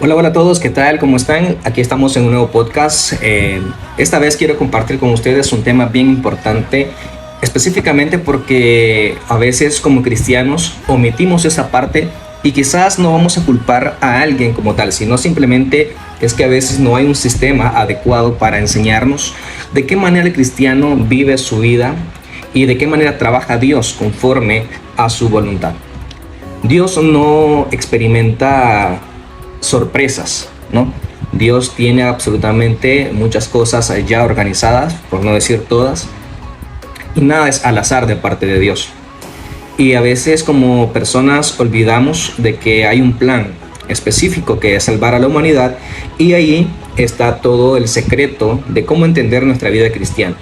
Hola, hola a todos, ¿qué tal? ¿Cómo están? Aquí estamos en un nuevo podcast. Esta vez quiero compartir con ustedes un tema bien importante, específicamente porque a veces como cristianos omitimos esa parte y quizás no vamos a culpar a alguien como tal, sino simplemente es que a veces no hay un sistema adecuado para enseñarnos de qué manera el cristiano vive su vida y de qué manera trabaja Dios conforme a su voluntad. Dios no experimenta sorpresas, ¿no? Dios tiene absolutamente muchas cosas ya organizadas, por no decir todas, y nada es al azar de parte de Dios. Y a veces como personas olvidamos de que hay un plan específico que es salvar a la humanidad, y ahí está todo el secreto de cómo entender nuestra vida cristiana.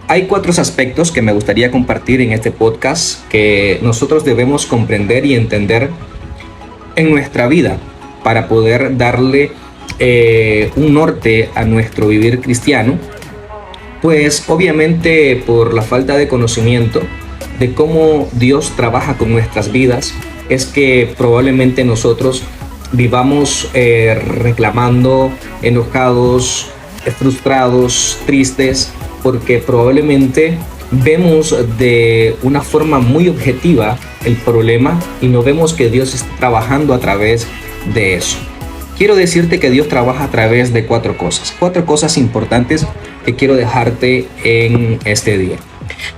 Hay 4 aspectos que me gustaría compartir en este podcast que nosotros debemos comprender y entender en nuestra vida para poder darle un norte a nuestro vivir cristiano, pues obviamente por la falta de conocimiento de cómo Dios trabaja con nuestras vidas, es que probablemente nosotros vivamos reclamando, enojados, frustrados, tristes, porque probablemente vemos de una forma muy objetiva el problema y no vemos que Dios está trabajando a través de eso. Quiero decirte que Dios trabaja a través de 4 cosas importantes que quiero dejarte en este día.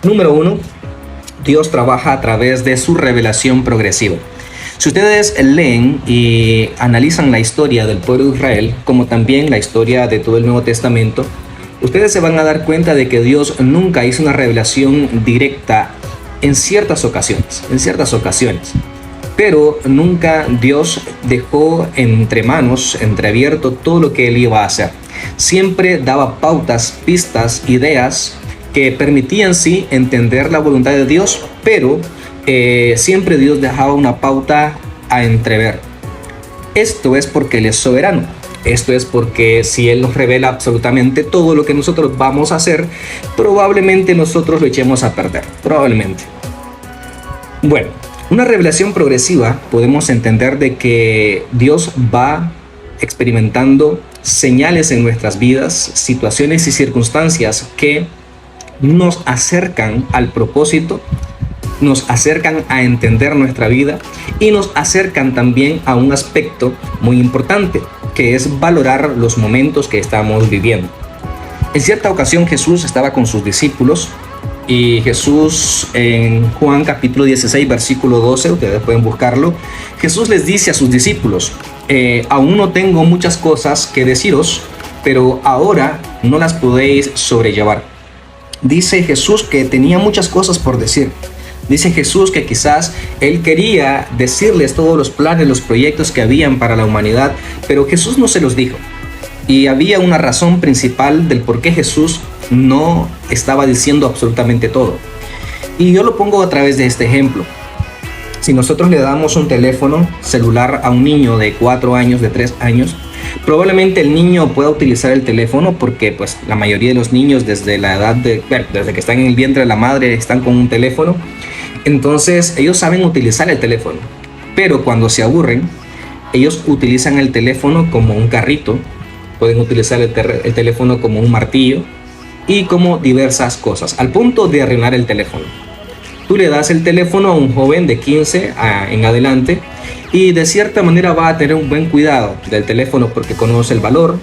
Número 1, Dios trabaja a través de su revelación progresiva. Si ustedes leen y analizan la historia del pueblo de Israel, como también la historia de todo el Nuevo Testamento, ustedes se van a dar cuenta de que Dios nunca hizo una revelación directa en ciertas ocasiones, pero nunca Dios dejó entreabierto todo lo que Él iba a hacer. Siempre daba pautas, pistas, ideas que permitían sí entender la voluntad de Dios, pero siempre Dios dejaba una pauta a entrever. Esto es porque Él es soberano. Esto es porque si Él nos revela absolutamente todo lo que nosotros vamos a hacer, probablemente nosotros lo echemos a perder. Probablemente. Bueno, una revelación progresiva podemos entender de que Dios va experimentando señales en nuestras vidas, situaciones y circunstancias que nos acercan al propósito, nos acercan a entender nuestra vida y nos acercan también a un aspecto muy importante, que es valorar los momentos que estamos viviendo. En cierta ocasión Jesús estaba con sus discípulos y Jesús en Juan capítulo 16 versículo 12, ustedes pueden buscarlo, Jesús les dice a sus discípulos, aún no tengo muchas cosas que deciros, pero ahora no las podéis sobrellevar. Dice Jesús que tenía muchas cosas por decir. Dice Jesús que quizás Él quería decirles todos los planes, los proyectos que habían para la humanidad, pero Jesús no se los dijo. Y había una razón principal del por qué Jesús no estaba diciendo absolutamente todo. Y yo lo pongo a través de este ejemplo. Si nosotros le damos un teléfono celular a un niño de 4 años, de 3 años, probablemente el niño pueda utilizar el teléfono porque pues la mayoría de los niños desde que están en el vientre de la madre están con un teléfono. Entonces ellos saben utilizar el teléfono, pero cuando se aburren, ellos utilizan el teléfono como un carrito, pueden utilizar el teléfono como un martillo y como diversas cosas, al punto de arruinar el teléfono. Tú le das el teléfono a un joven de 15 en adelante y de cierta manera va a tener un buen cuidado del teléfono porque conoce el valor,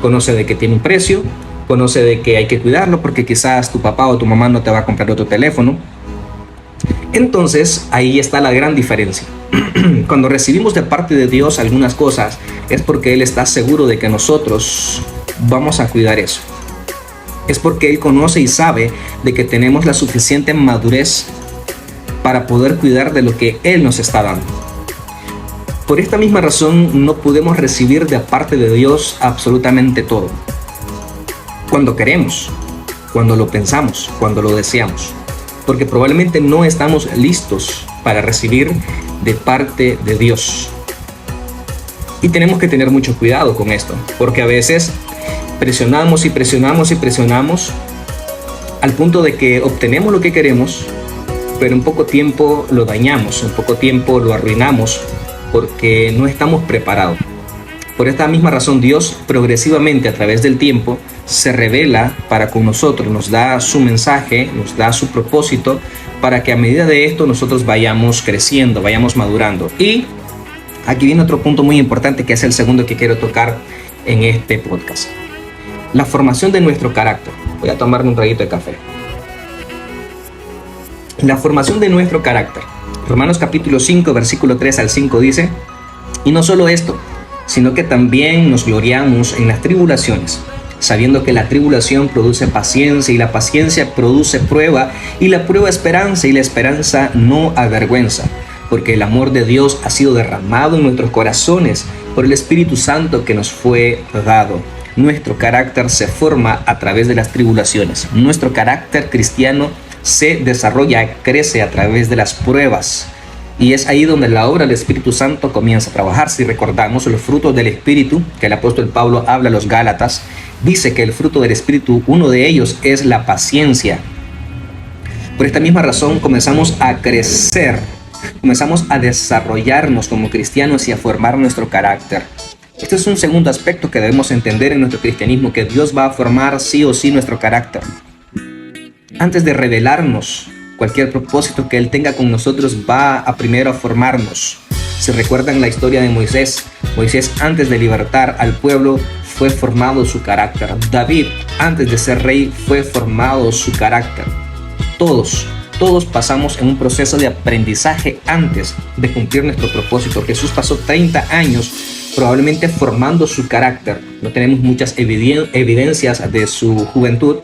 conoce de que tiene un precio, conoce de que hay que cuidarlo porque quizás tu papá o tu mamá no te va a comprar otro teléfono. Entonces ahí está la gran diferencia. Cuando recibimos de parte de Dios algunas cosas es porque Él está seguro de que nosotros vamos a cuidar eso. Es porque Él conoce y sabe de que tenemos la suficiente madurez para poder cuidar de lo que Él nos está dando. Por esta misma razón no podemos recibir de parte de Dios absolutamente todo. Cuando queremos, cuando lo pensamos, cuando lo deseamos. Porque probablemente no estamos listos para recibir de parte de Dios. Y tenemos que tener mucho cuidado con esto, porque a veces presionamos y presionamos y presionamos al punto de que obtenemos lo que queremos, pero en poco tiempo lo dañamos, en poco tiempo lo arruinamos, porque no estamos preparados. Por esta misma razón, Dios progresivamente a través del tiempo se revela para con nosotros, nos da su mensaje, nos da su propósito, para que a medida de esto nosotros vayamos creciendo, vayamos madurando. Y aquí viene otro punto muy importante, que es el segundo que quiero tocar en este podcast. La formación de nuestro carácter. Voy a tomarme un traguito de café. La formación de nuestro carácter. Romanos capítulo 5, versículo 3 al 5 dice: y no solo esto, sino que también nos gloriamos en las tribulaciones, sabiendo que la tribulación produce paciencia, y la paciencia produce prueba, y la prueba esperanza, y la esperanza no avergüenza, porque el amor de Dios ha sido derramado en nuestros corazones por el Espíritu Santo que nos fue dado. Nuestro carácter se forma a través de las tribulaciones. Nuestro carácter cristiano se desarrolla, crece a través de las pruebas. Y es ahí donde la obra del Espíritu Santo comienza a trabajar. Si recordamos los frutos del Espíritu, que el apóstol Pablo habla a los Gálatas, dice que el fruto del Espíritu, uno de ellos es la paciencia. Por esta misma razón comenzamos a crecer, comenzamos a desarrollarnos como cristianos y a formar nuestro carácter. Este es un segundo aspecto que debemos entender en nuestro cristianismo, que Dios va a formar sí o sí nuestro carácter. Antes de revelarnos cualquier propósito que Él tenga con nosotros, va a primero a formarnos. Si recuerdan la historia de Moisés, antes de libertar al pueblo fue formado su carácter. David, antes de ser rey, fue formado su carácter. Todos pasamos en un proceso de aprendizaje antes de cumplir nuestro propósito. Jesús pasó 30 años probablemente formando su carácter. No tenemos muchas evidencias de su juventud,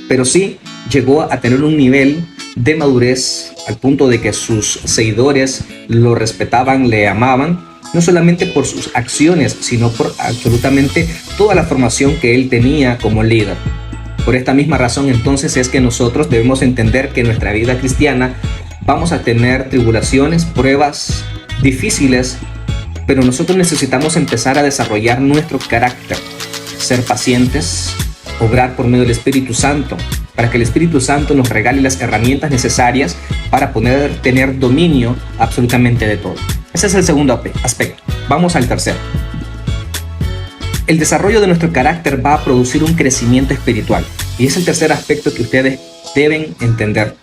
pero sí llegó a tener un nivel de madurez al punto de que sus seguidores lo respetaban, le amaban, no solamente por sus acciones, sino por absolutamente toda la formación que él tenía como líder. Por esta misma razón, entonces, es que nosotros debemos entender que en nuestra vida cristiana vamos a tener tribulaciones, pruebas difíciles, pero nosotros necesitamos empezar a desarrollar nuestro carácter, ser pacientes, obrar por medio del Espíritu Santo, para que el Espíritu Santo nos regale las herramientas necesarias para poder tener dominio absolutamente de todo. Ese es el segundo aspecto. Vamos al tercero. El desarrollo de nuestro carácter va a producir un crecimiento espiritual. Y es el tercer aspecto que ustedes deben entender.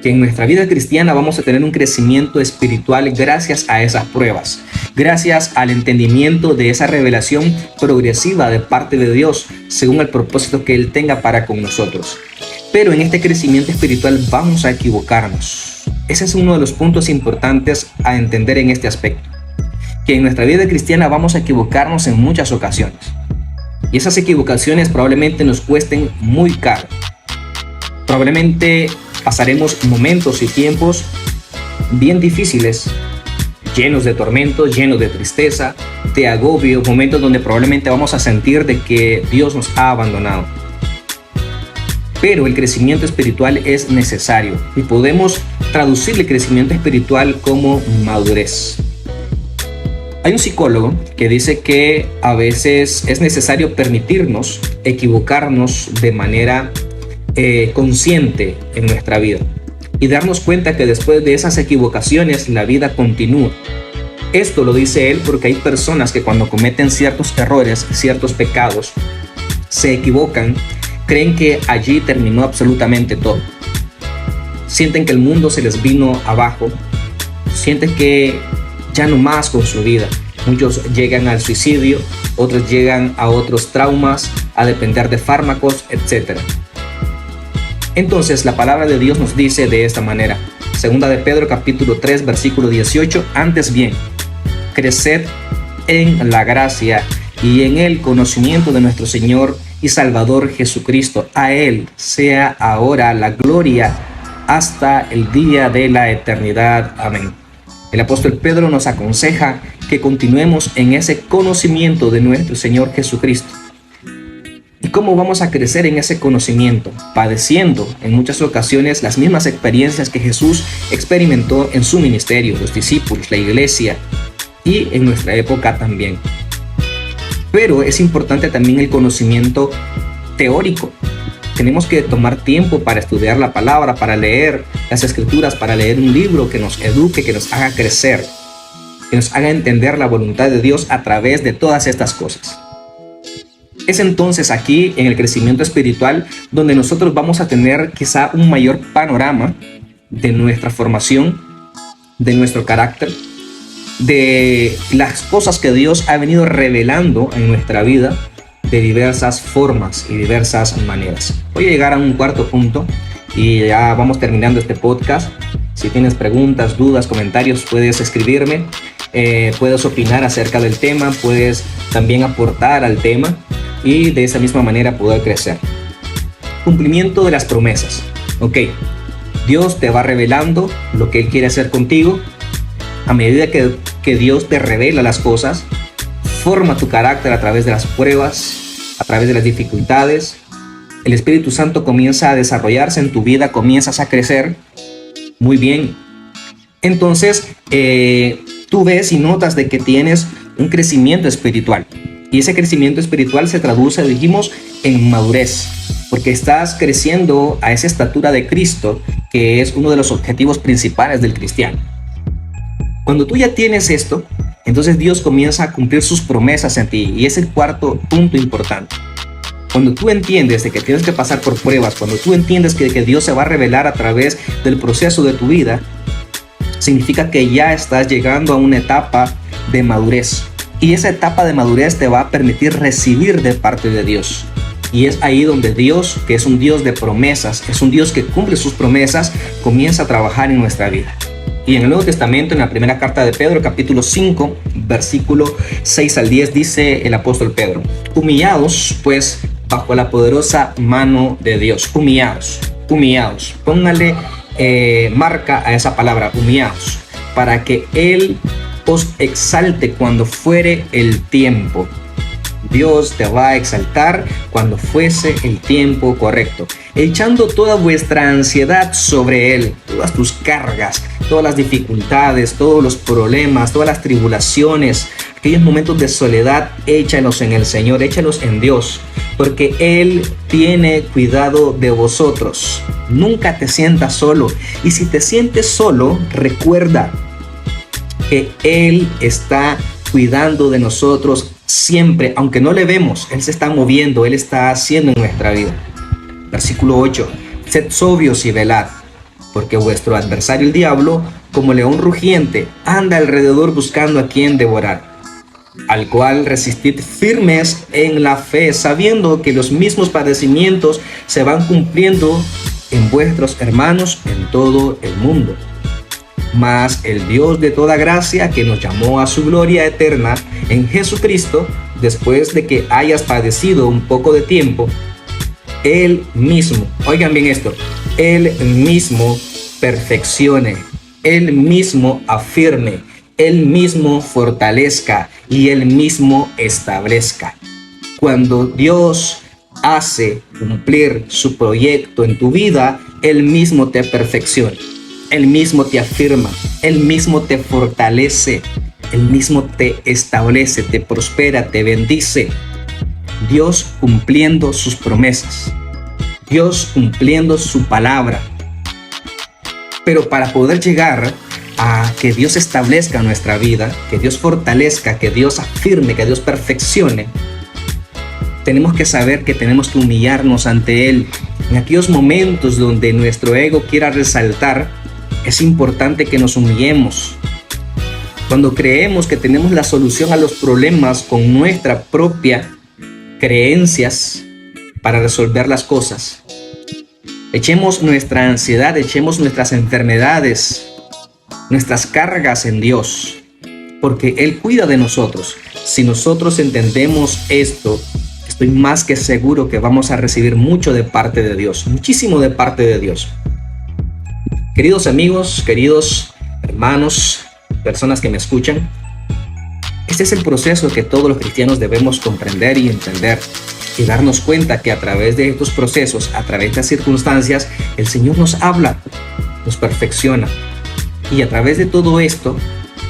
Que en nuestra vida cristiana vamos a tener un crecimiento espiritual gracias a esas pruebas. Gracias al entendimiento de esa revelación progresiva de parte de Dios, según el propósito que Él tenga para con nosotros. Pero en este crecimiento espiritual vamos a equivocarnos. Ese es uno de los puntos importantes a entender en este aspecto. Que en nuestra vida cristiana vamos a equivocarnos en muchas ocasiones. Y esas equivocaciones probablemente nos cuesten muy caro. Probablemente pasaremos momentos y tiempos bien difíciles, llenos de tormentos, llenos de tristeza, de agobio, momentos donde probablemente vamos a sentir de que Dios nos ha abandonado. Pero el crecimiento espiritual es necesario y podemos traducir el crecimiento espiritual como madurez. Hay un psicólogo que dice que a veces es necesario permitirnos equivocarnos de manera consciente en nuestra vida y darnos cuenta que después de esas equivocaciones la vida continúa. Esto lo dice él porque hay personas que cuando cometen ciertos errores, ciertos pecados, se equivocan, creen que allí terminó absolutamente todo. Sienten que el mundo se les vino abajo, sienten que ya no más con su vida. Muchos llegan al suicidio, otros llegan a otros traumas, a depender de fármacos, etc. Entonces la palabra de Dios nos dice de esta manera, segunda de Pedro capítulo 3 versículo 18, antes bien, creced en la gracia y en el conocimiento de nuestro Señor y Salvador Jesucristo. A Él sea ahora la gloria hasta el día de la eternidad. Amén. El apóstol Pedro nos aconseja que continuemos en ese conocimiento de nuestro Señor Jesucristo. ¿Y cómo vamos a crecer en ese conocimiento? Padeciendo en muchas ocasiones las mismas experiencias que Jesús experimentó en su ministerio, los discípulos, la iglesia y en nuestra época también. Pero es importante también el conocimiento teórico. Tenemos que tomar tiempo para estudiar la palabra, para leer las escrituras, para leer un libro que nos eduque, que nos haga crecer. que nos haga entender la voluntad de Dios a través de todas estas cosas. Es entonces aquí en el crecimiento espiritual donde nosotros vamos a tener quizá un mayor panorama de nuestra formación, de nuestro carácter, de las cosas que Dios ha venido revelando en nuestra vida de diversas formas y diversas maneras. Voy a llegar a un cuarto punto y ya vamos terminando este podcast. Si tienes preguntas, dudas, comentarios, puedes escribirme, puedes opinar acerca del tema, puedes también aportar al tema y de esa misma manera poder crecer. Cumplimiento de las promesas. Ok, Dios te va revelando lo que Él quiere hacer contigo. A medida que Dios te revela las cosas, forma tu carácter a través de las pruebas, a través de las dificultades. El Espíritu Santo comienza a desarrollarse en tu vida, comienzas a crecer. Muy bien. Entonces, tú ves y notas de que tienes un crecimiento espiritual. Y ese crecimiento espiritual se traduce, dijimos, en madurez. Porque estás creciendo a esa estatura de Cristo, que es uno de los objetivos principales del cristiano. Cuando tú ya tienes esto, entonces Dios comienza a cumplir sus promesas en ti. Y es el cuarto punto importante. Cuando tú entiendes de que tienes que pasar por pruebas, cuando tú entiendes que Dios se va a revelar a través del proceso de tu vida, significa que ya estás llegando a una etapa de madurez. Y esa etapa de madurez te va a permitir recibir de parte de Dios. Y es ahí donde Dios, que es un Dios de promesas, es un Dios que cumple sus promesas, comienza a trabajar en nuestra vida. Y en el Nuevo Testamento, en la primera carta de Pedro, capítulo 5, versículo 6 al 10, dice el apóstol Pedro: humillados, pues, bajo la poderosa mano de Dios. Humillados, humillados. Póngale marca a esa palabra, humillados, para que Él os exalte cuando fuere el tiempo. Dios te va a exaltar cuando fuese el tiempo correcto, echando toda vuestra ansiedad sobre Él, todas tus cargas, todas las dificultades, todos los problemas, todas las tribulaciones, aquellos momentos de soledad, échalos en el Señor, échalos en Dios, porque Él tiene cuidado de vosotros. Nunca te sientas solo, y si te sientes solo, recuerda que Él está cuidando de nosotros siempre, aunque no le vemos. Él se está moviendo, Él está haciendo en nuestra vida. Versículo 8: sed sobrios y velad, porque vuestro adversario el diablo, como león rugiente, anda alrededor buscando a quien devorar, al cual resistid firmes en la fe, sabiendo que los mismos padecimientos se van cumpliendo en vuestros hermanos en todo el mundo. Mas el Dios de toda gracia, que nos llamó a su gloria eterna en Jesucristo, después de que hayas padecido un poco de tiempo, Él mismo, oigan bien esto, Él mismo perfeccione, Él mismo afirme, Él mismo fortalezca y Él mismo establezca. Cuando Dios hace cumplir su proyecto en tu vida, Él mismo te perfecciona. Él mismo te afirma, Él mismo te fortalece, Él mismo te establece, te prospera, te bendice. Dios cumpliendo sus promesas, Dios cumpliendo su palabra. Pero para poder llegar a que Dios establezca nuestra vida, que Dios fortalezca, que Dios afirme, que Dios perfeccione, tenemos que saber que tenemos que humillarnos ante Él. En aquellos momentos donde nuestro ego quiera resaltar, es importante que nos humillemos. Cuando creemos que tenemos la solución a los problemas con nuestra propia creencias para resolver las cosas, echemos nuestra ansiedad, echemos nuestras enfermedades, nuestras cargas en Dios, porque Él cuida de nosotros. Si nosotros entendemos esto, estoy más que seguro que vamos a recibir mucho de parte de Dios, muchísimo de parte de Dios. Queridos amigos, queridos hermanos, personas que me escuchan, este es el proceso que todos los cristianos debemos comprender y entender, y darnos cuenta que a través de estos procesos, a través de las circunstancias, el Señor nos habla, nos perfecciona. Y a través de todo esto,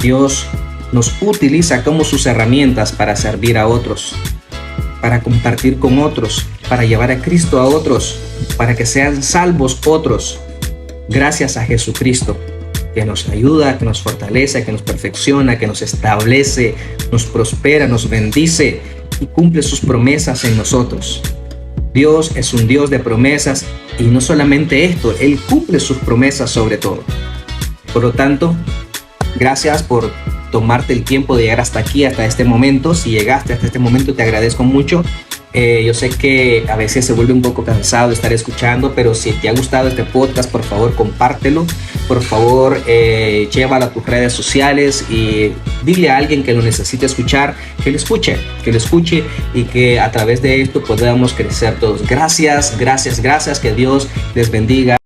Dios nos utiliza como sus herramientas para servir a otros, para compartir con otros, para llevar a Cristo a otros, para que sean salvos otros, gracias a Jesucristo. que nos ayuda, que nos fortalece, que nos perfecciona, que nos establece, nos prospera, nos bendice y cumple sus promesas en nosotros. Dios es un Dios de promesas y no solamente esto, Él cumple sus promesas sobre todo. Por lo tanto, gracias por tomarte el tiempo de llegar hasta aquí, hasta este momento. Si llegaste hasta este momento, te agradezco mucho. Yo sé que a veces se vuelve un poco cansado de estar escuchando, pero si te ha gustado este podcast, por favor, compártelo. Por favor, llévalo a tus redes sociales y dile a alguien que lo necesite escuchar, que lo escuche y que a través de esto podamos crecer todos. Gracias, gracias, gracias. Que Dios les bendiga.